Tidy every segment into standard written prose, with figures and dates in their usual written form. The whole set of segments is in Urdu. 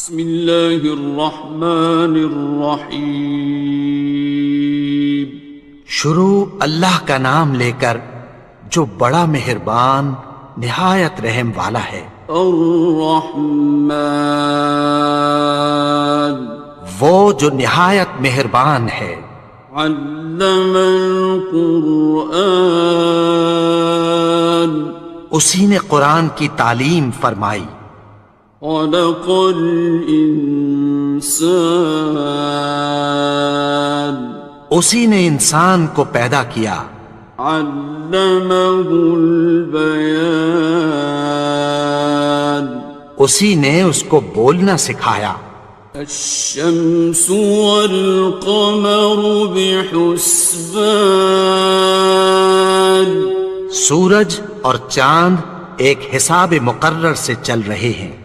بسم اللہ الرحمن الرحیم۔ شروع اللہ کا نام لے کر جو بڑا مہربان نہایت رحم والا ہے۔ الرحمن، وہ جو نہایت مہربان ہے۔ علم القرآن، اسی نے قرآن کی تعلیم فرمائی۔ خلق الانسان، اسی نے انسان کو پیدا کیا۔ علمہ البیان، اسی نے اس کو بولنا سکھایا۔ الشمس والقمر بحسبان، سورج اور چاند ایک حساب مقرر سے چل رہے ہیں۔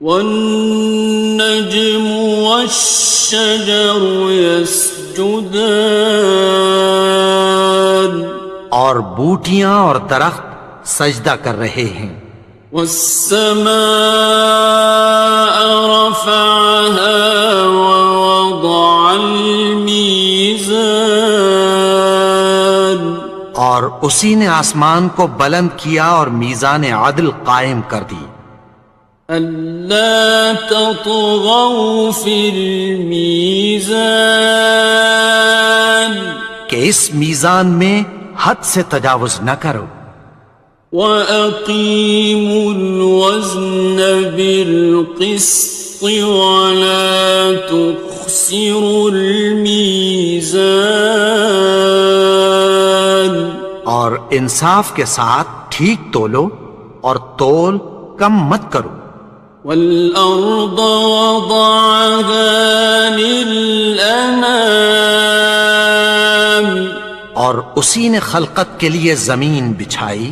والنجم والشجر يسجدان، اور بوٹیاں اور درخت سجدہ کر رہے ہیں۔ والسماء رفعها ووضع الميزان، اور اسی نے آسمان کو بلند کیا اور میزان عدل قائم کر دی۔ ألا تطغوا في الميزان، کہ اس میزان میں حد سے تجاوز نہ کرو۔ وَأَقِيمُوا الْوَزْنَ بِالْقِسْطِ وَلَا تُخْسِرُوا الْمِيزَانَ، اور انصاف کے ساتھ ٹھیک تولو اور تول کم مت کرو۔ وَالْأَرْضَ وَضَعَهَا لِلْأَنَامِ، اور اسی نے خلقت کے لیے زمین بچھائی۔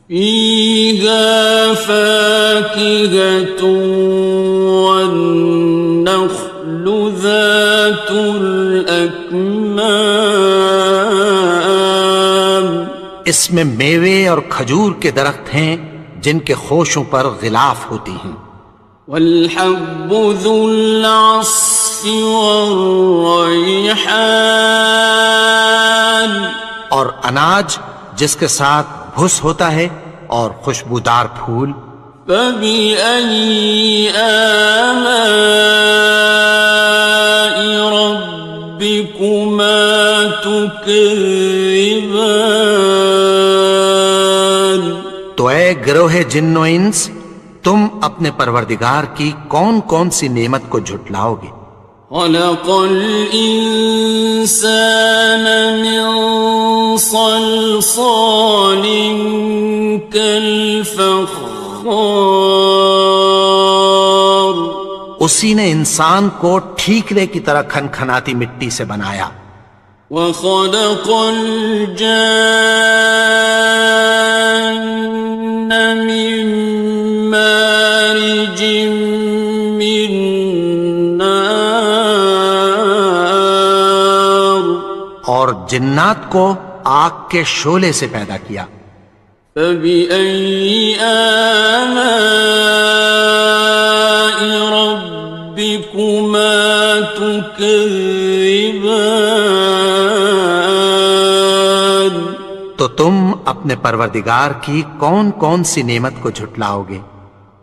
فِيهَا فَاكِهَةٌ وَالنَّخْلُ ذَاتُ الْأَكْمَامِ، اس میں میوے اور کھجور کے درخت ہیں جن کے خوشوں پر غلاف ہوتی ہیں۔ وَالْحَبُّ ذُو الْعَصْفِ وَالرَّيْحَانِ، اور اناج جس کے ساتھ بھس ہوتا ہے اور خوشبودار پھول۔ فَبِأَيِّ آلَاءِ رَبِّكُمَا تُكَذِّبَانِ، تو اے گروہ جن و انس، تم اپنے پروردگار کی کون کون سی نعمت کو جھٹلاؤ گے؟ خَلَقَ الْإِنسَانَ مِنْ صَلْصَالٍ كَالْفَخَّارِ، اسی نے انسان کو ٹھیکرے کی طرح کھنکھناتی مٹی سے بنایا۔ وَخَلَقَ الْجَانَّ مِن مَّارِجٍ مِّن نَّارٍ، اور جنات کو آگ کے شعلے سے پیدا کیا۔ فَبِأَيِّ آلَاءِ رَبِّكُمَا تُكَذِّبَانِ، تو تم اپنے پروردگار کی کون کون سی نعمت کو جھٹلاؤ گے؟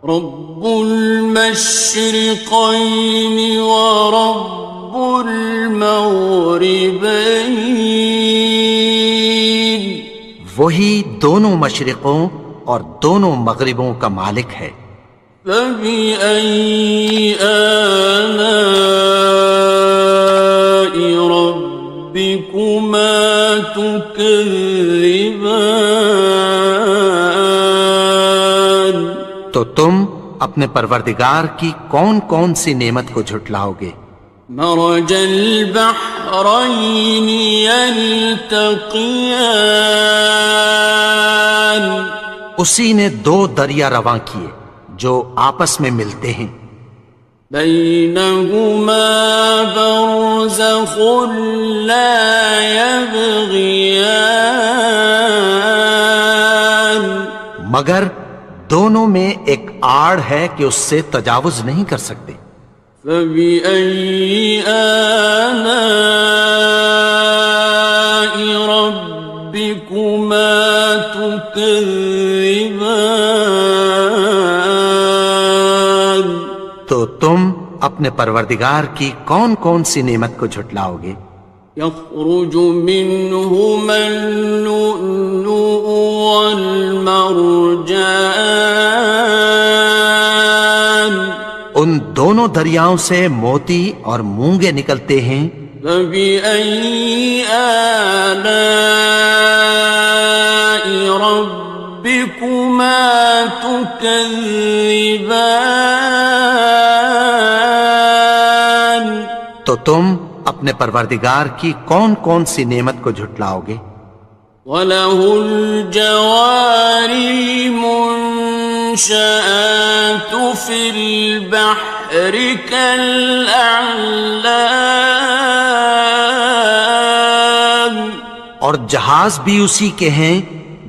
رب المشرقین ورب المغربین، وہی دونوں مشرقوں اور دونوں مغربوں کا مالک ہے۔ فَبِأَيِّ آلَاءِ رَبِّكُمَا تُكَذِّبَانِ، تو تم اپنے پروردگار کی کون کون سی نعمت کو جھٹلاؤ گے؟ مرج البحرین یلتقیان، اسی نے دو دریا رواں کیے جو آپس میں ملتے ہیں۔ بینہما برزخ لا یبغیان، مگر دونوں میں ایک آڑ ہے کہ اس سے تجاوز نہیں کر سکتے۔ فبأي آلاء ربكما تكذبان؟ تو تم اپنے پروردگار کی کون کون سی نعمت کو جھٹلاؤ گے؟ يخرج منهما اللؤلؤ والمرجان، ان دونوں دریاؤں سے موتی اور مونگے نکلتے ہیں۔ فبأي آلاء ربكما تكذبان؟ تو تم اپنے پروردگار کی کون کون سی نعمت کو جھٹلاؤ گے؟ وَلَهُ الْجَوَارِ الْمُنشَآتُ فِي الْبَحْرِ كَالْأَعْلَامِ، اور جہاز بھی اسی کے ہیں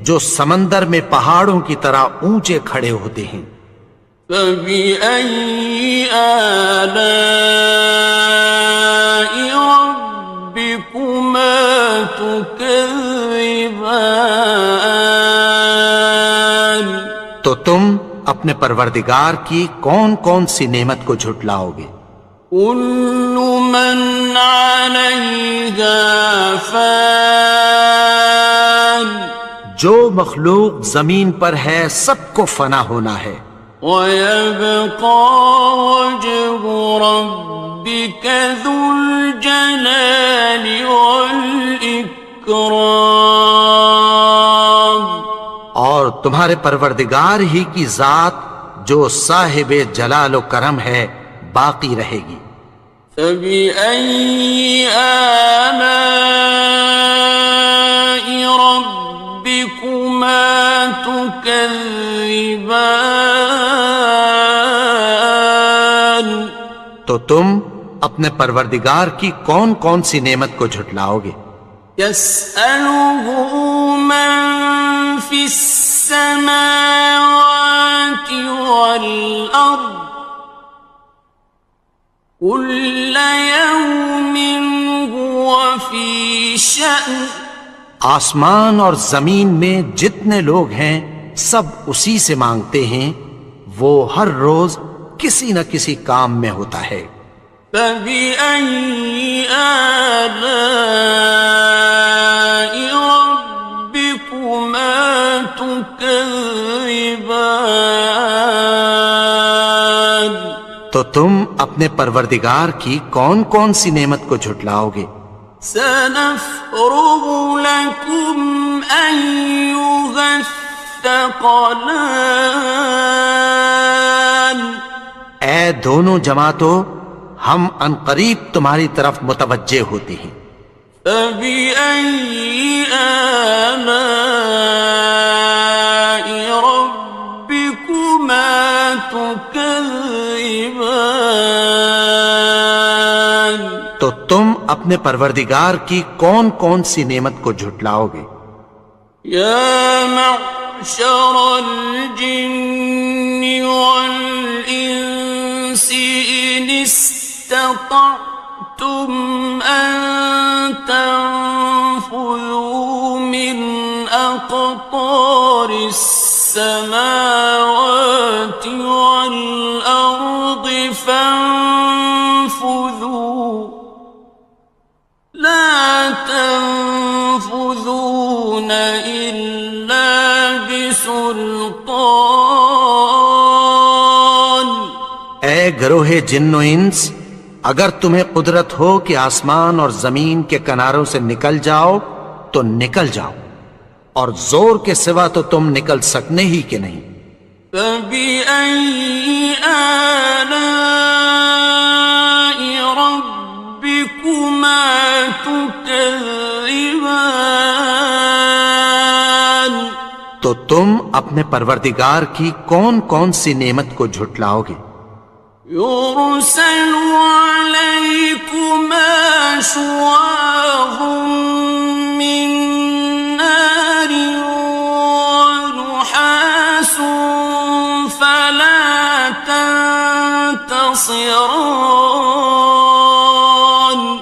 جو سمندر میں پہاڑوں کی طرح اونچے کھڑے ہوتے ہیں۔ فَبِأَيِّ آلَاءِ رَبِّكُمَا تُكَذِّبَانِ؟ تو تم اپنے پروردگار کی کون کون سی نعمت کو جھٹلاؤ گے؟ كُلُّ مَنْ عَلَيْهَا فَانٍ، جو مخلوق زمین پر ہے سب کو فنا ہونا ہے۔ وَيَبْقَى وَجْهُ رَبِّكَ ذُو الْجَلَالِ وَالْإِكْرَامِ، اور تمہارے پروردگار ہی کی ذات جو صاحب جلال و کرم ہے باقی رہے گی۔ فَبِأَيِّ آلَاءِ رَبِّكُمَا تُكَذِّبَانِ؟ تو تم اپنے پروردگار کی کون کون سی نعمت کو جھٹلاؤ گے؟ يَسْأَلُهُ مَن فِي السَّمَاوَاتِ وَالْأَرْضِ كُلَّ يَوْمٍ هُوَ فِي شَأْنٍ، آسمان اور زمین میں جتنے لوگ ہیں سب اسی سے مانگتے ہیں، وہ ہر روز کسی نہ کسی کام میں ہوتا ہے۔ فَبِأَيِّ آلَاءِ رَبِّكُمَا تُكَذِّبَانِ؟ تو تم اپنے پروردگار کی کون کون سی نعمت کو جھٹلاؤ گے؟ سَنَفْرُغُ لَكُمْ أَيُّهَ الثَّقَلَانِ، اے دونوں جماعتوں، ہم عنقریب تمہاری طرف متوجہ ہوتے ہیں۔ فَبِأَيِّ آلَاءِ رَبِّكُمَا تُكَذِّبَانِ؟ تو تم اپنے پروردگار کی کون کون سی نعمت کو جھٹلاؤ گے؟ يَا مَعْشَرَ الْجِنِّ وَالْإِنسِ إِنِ اسْتَطَعْتُمْ أَن تَنفُذُوا مِنْ أَقْطَارِ السَّمَاوَاتِ وَالْأَرْضِ فَانفُذُوا لَا تَنفُذُونَ إِلَّا بِسُلْطَانٍ۔ اے گروہ جن و انس، اگر تمہیں قدرت ہو کہ آسمان اور زمین کے کناروں سے نکل جاؤ تو نکل جاؤ، اور زور کے سوا تو تم نکل سکنے ہی کہ نہیں۔ فَبِأَيِّ آلَاءِ رَبِّكُمَا تُكَذِّبَانِ؟ تو تم اپنے پروردگار کی کون کون سی نعمت کو جھٹلاؤ گے؟ يُرْسَلُ عَلَيْكُمَا شُوَاظٌ مِّن نَّارٍ وَنُحَاسٌ فَلَا تنتصران.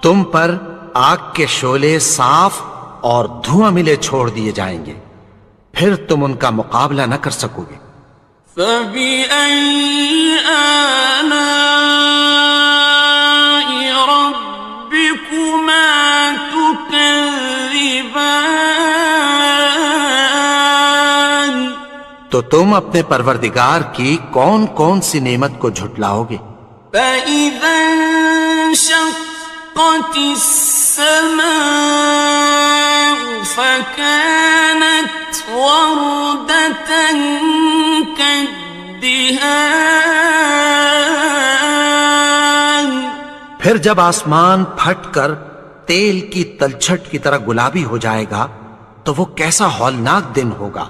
تم پر آگ کے شعلے صاف اور دھواں ملے چھوڑ دیے جائیں گے، پھر تم ان کا مقابلہ نہ کر سکو گے۔ فَبِأَيِّ آلَاءِ رَبِّكُمَا تُكَذِّبَانِ. تو تم اپنے پروردگار کی کون کون سی نعمت کو جھٹلاؤ گے؟ فَإِذَا انشَقَّتِ السَّمَاءُ فَكَانَتْ وَرْدَةً كَالدِّهَانِ. پھر جب آسمان پھٹ کر تیل کی تلچھٹ کی طرح گلابی ہو جائے گا تو وہ کیسا ہولناک دن ہوگا۔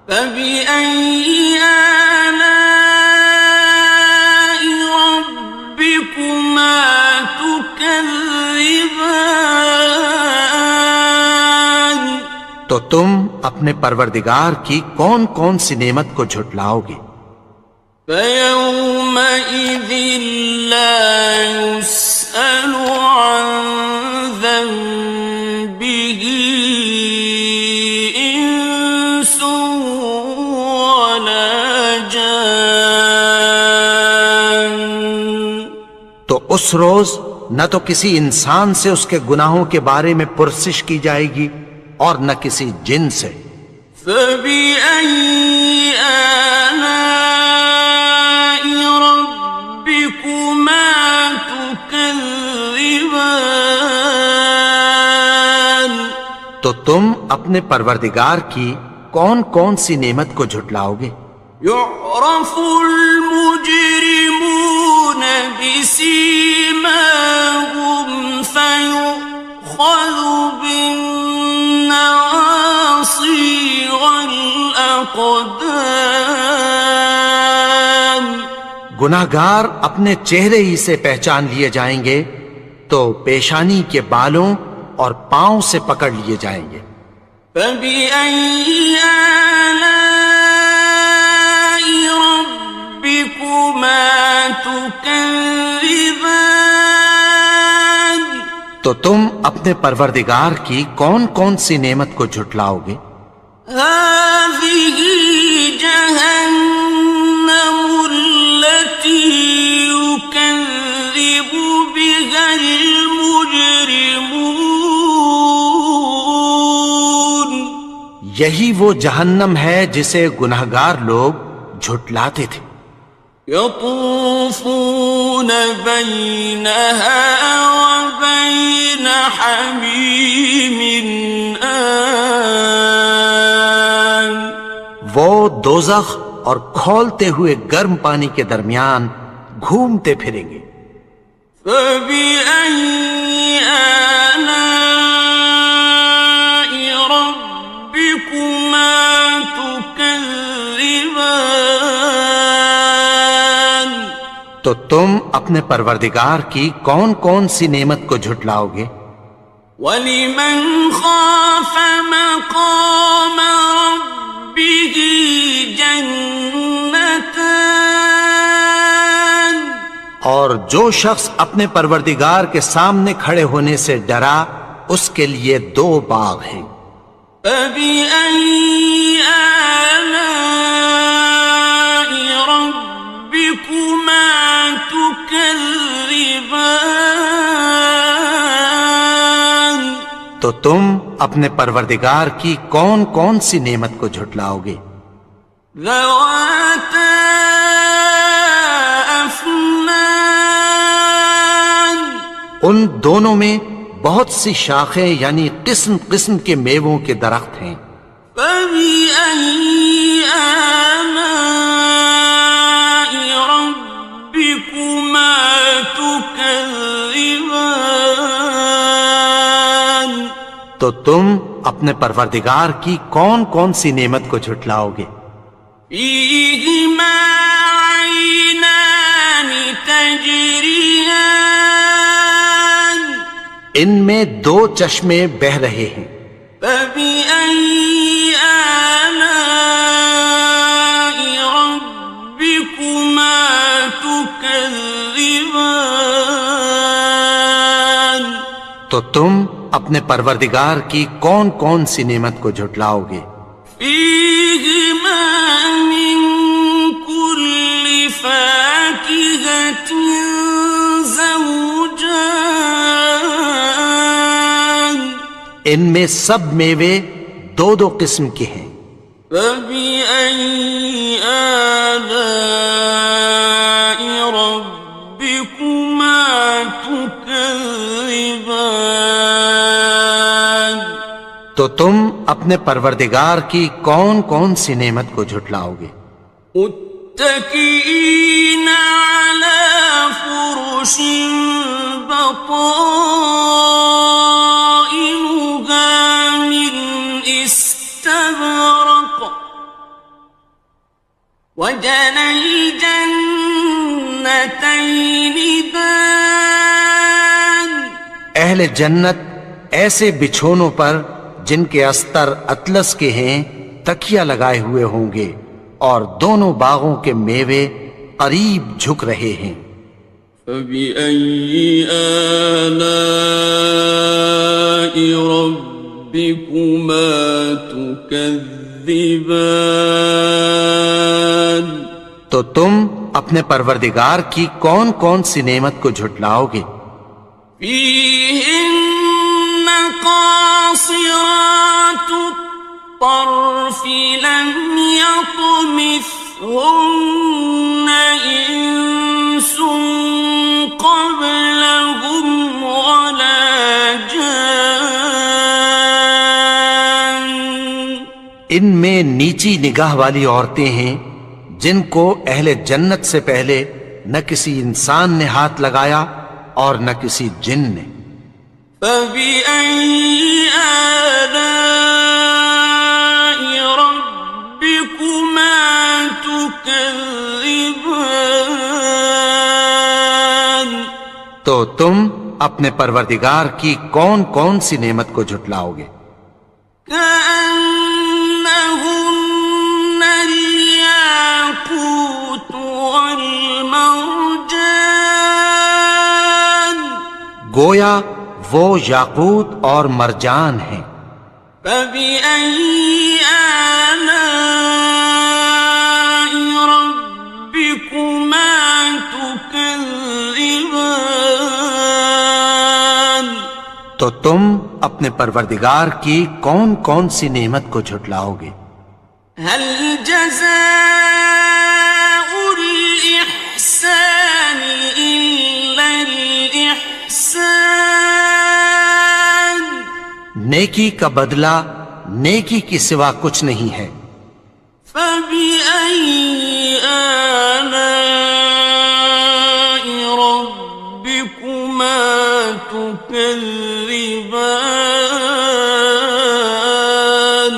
فَبِأَيِّ آلَاءِ رَبِّكُمَا تُكَذِّبَانِ. تو تم اپنے پروردگار کی کون کون سی نعمت کو جھٹلاؤ گے؟ فَيَوْمَئِذٍ لَا يُسْأَلُ عَنْ ذَنبِهِ إِنسٌ وَلَا جَانٌ. تو اس روز نہ تو کسی انسان سے اس کے گناہوں کے بارے میں پرسش کی جائے گی اور نہ کسی جن سے۔ فَبِأَيِّ آلَاءِ رَبِّكُمَا تُكَذِّبَانِ. تو تم اپنے پروردگار کی کون کون سی نعمت کو جھٹلاؤ گے؟ يُعْرَفُ الْمُجْرِمُونَ بِسِيمَاهُمْ فَيُؤْخَذُ بِالنَّوَاصِي وَالْأَقْدَامِ. گناہگار اپنے چہرے ہی سے پہچان لیے جائیں گے تو پیشانی کے بالوں اور پاؤں سے پکڑ لیے جائیں گے۔ فَبِأَيِّ آلَاءِ رَبِّكُمَا تُكَذِّبَانِ. تو تم اپنے پروردگار کی کون کون سی نعمت کو جھٹلاؤ گے؟ هَٰذِهِ جَهَنَّمُ الَّتِي يُكَذِّبُ بِهَا الْمُجْرِمُونَ. یہی وہ جہنم ہے جسے گناہگار لوگ جھٹلاتے تھے۔ يَطُوفُونَ بَيْنَهَا وَبَيْنَ حَمِيمٍ آنٍ. وہ دوزخ اور کھولتے ہوئے گرم پانی کے درمیان گھومتے پھریں گے۔ فَبِأَيِّ آلَاءِ رَبِّكُمَا تُكَذِّبَانِ. تو تم اپنے پروردگار کی کون کون سی نعمت کو جھٹلاؤ گے؟ وَلِمَنْ خَافَ مَقَامَ رَبِّهِ جَنَّتَانِ. اور جو شخص اپنے پروردگار کے سامنے کھڑے ہونے سے ڈرا اس کے لیے 2 باغ ہیں۔ فَبِأَيِّ آلَاءِ رَبِّكُمَا تُكَذِّبَانِ. تو تم اپنے پروردگار کی کون کون سی نعمت کو جھٹلاؤ گے؟ ذَوَاتَا أَفْنَانٍ. ان دونوں میں بہت سی شاخیں یعنی قسم قسم کے میووں کے درخت ہیں۔ فَبِأَيِّ آلَاءِ رَبِّكُمَا تُكَذِّبَانِ. تو تم اپنے پروردگار کی کون کون سی نعمت کو جھٹلاؤ گے؟ فِيهِمَا عَيْنَانِ تَجْرِيَانِ. ان میں 2 چشمے بہہ رہے ہیں۔ فَبِأَيِّ آلَاءِ رَبِّكُمَا تُكَذِّبَانِ. تكذبان تو تم اپنے پروردگار کی کون کون سی نعمت کو جھٹلاؤ گے؟ فيهما من كل فاكهة زوجان ان میں سب میوے دو دو قسم کے ہیں۔ فبأي آلاء ربكما تكذبان تو تم اپنے پروردگار کی کون کون سی نعمت کو جھٹلاؤ گے؟ متكئين على فرش بطائنها من استبرق وجنى الجنتين دان اہل جنت ایسے بچھونوں پر جن کے استر اطلس کے ہیں تکیہ لگائے ہوئے ہوں گے، اور دونوں باغوں کے میوے قریب جھک رہے ہیں۔ فبأي آلاء ربكما تكذبان تو تم اپنے پروردگار کی کون کون سی نعمت کو جھٹلاؤ گے؟ فيهن قاصرات الطرف لم يطمثهن إنس قبلهم ولا جان ان میں نیچی نگاہ والی عورتیں ہیں جن کو اہل جنت سے پہلے نہ کسی انسان نے ہاتھ لگایا اور نہ کسی جن نے۔ فبأي آلاء ربكما تكذبان تو تم اپنے پروردگار کی کون کون سی نعمت کو جھٹلاؤ گے؟ كأنهن الياقوت والمرجان گویا وہ یاقوت اور مرجان ہیں۔ فبأي آلاء ربكما تكذبان تو تم اپنے پروردگار کی کون کون سی نعمت کو جھٹلاؤ گے؟ هل جزاء الإحسان إلا الإحسان نیکی کا بدلہ نیکی کی سوا کچھ نہیں ہے۔ فبأي آلاء ربكما تكذبان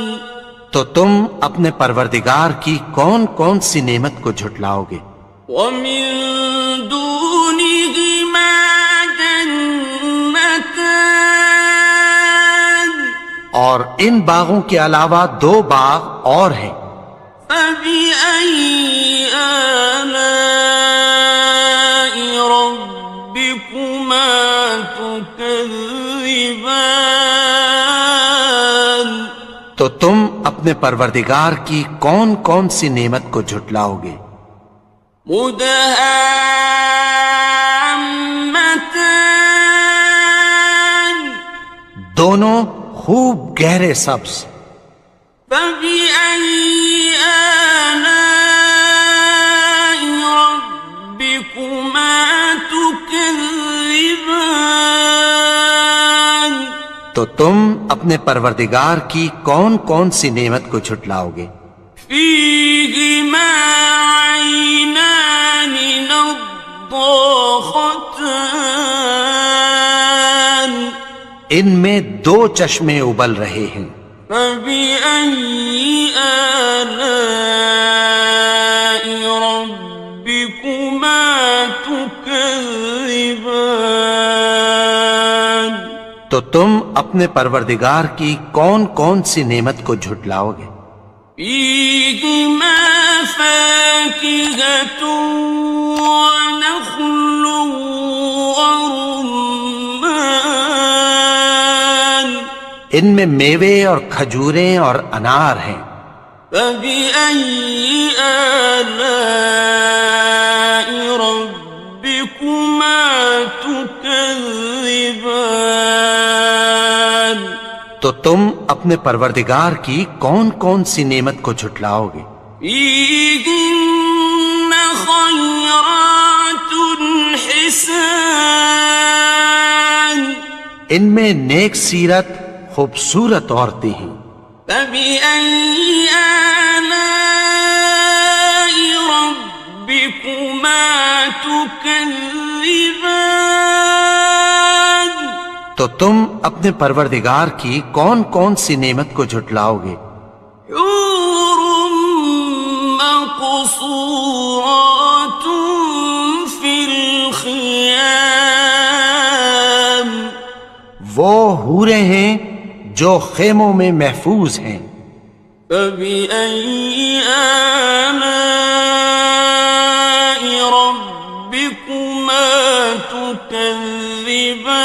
تو تم اپنے پروردگار کی کون کون سی نعمت کو جھٹلاؤ گے؟ ومن دونهما جنتان اور ان باغوں کے علاوہ دو باغ اور ہیں۔ فبأي آلاء ربكما تكذبان تو تم اپنے پروردگار کی کون کون سی نعمت کو جھٹلاؤ گے؟ مدهامتان دونوں خوب گہرے سبز۔ فبأي آلاء ربكما تكذبان تو تم اپنے پروردگار کی کون کون سی نعمت کو جھٹلاؤ گے؟ فيهما عينان نضاختان ان میں دو چشمے ابل رہے ہیں۔ فبأي آلاء ربكما تكذبان تو تم اپنے پروردگار کی کون کون سی نعمت کو جھٹلاؤ گے؟ فيهما فاكهة ونخل ورمان ان میں میوے اور کھجوریں اور انار ہیں. فبأي آلاء ربكما تكذبان تو تم اپنے پروردگار کی کون کون سی نعمت کو جھٹلاؤ گے؟ فيهن خيرات حسان ان میں نیک سیرت خوبصورت عورتیں ہیں. فبأي آلاء ربكما تكذبان تو تم اپنے پروردگار کی کون کون سی نعمت کو جھٹلاؤ گے؟ حور مقصورات في الخيام وہ حوریں ہیں جو خیموں میں محفوظ ہیں. فبأي آلاء ربكما تكذبان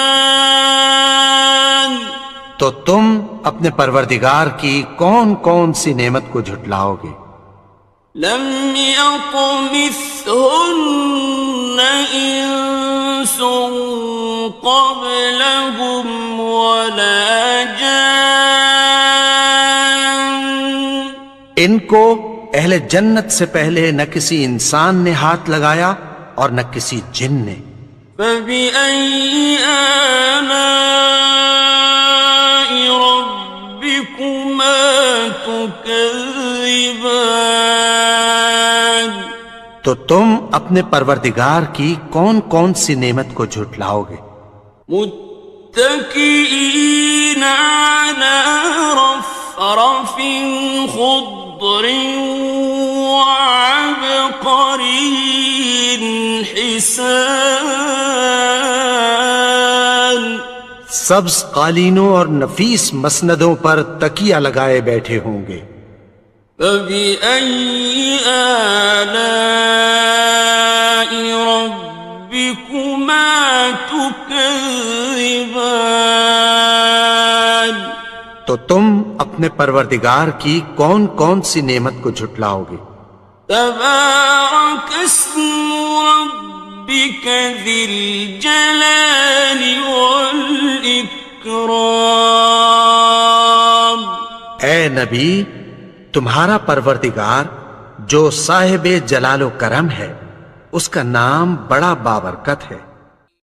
تو تم اپنے پروردگار کی کون کون سی نعمت کو جھٹلاؤ گے؟ لم يطمثهن إنس قبلهم ولا جان ان کو اہل جنت سے پہلے نہ کسی انسان نے ہاتھ لگایا اور نہ کسی جن نے. فبأي آلاء ربكما تكذبان تو تم اپنے پروردگار کی کون کون سی نعمت کو جھٹلاؤ گے؟ متكئين على رفرف خضر وعبقري حسان سبز قالینوں اور نفیس مسندوں پر تکیہ لگائے بیٹھے ہوں گے. فبأي آلاء ربكما تكذبان تو تم اپنے پروردگار کی کون کون سی نعمت کو جھٹلاؤ گے؟ تبارك اسم ربك ذي الجلال والإكرام اے نبی، تمہارا پروردگار جو صاحب جلال و کرم ہے، اس کا نام بڑا بابرکت ہے.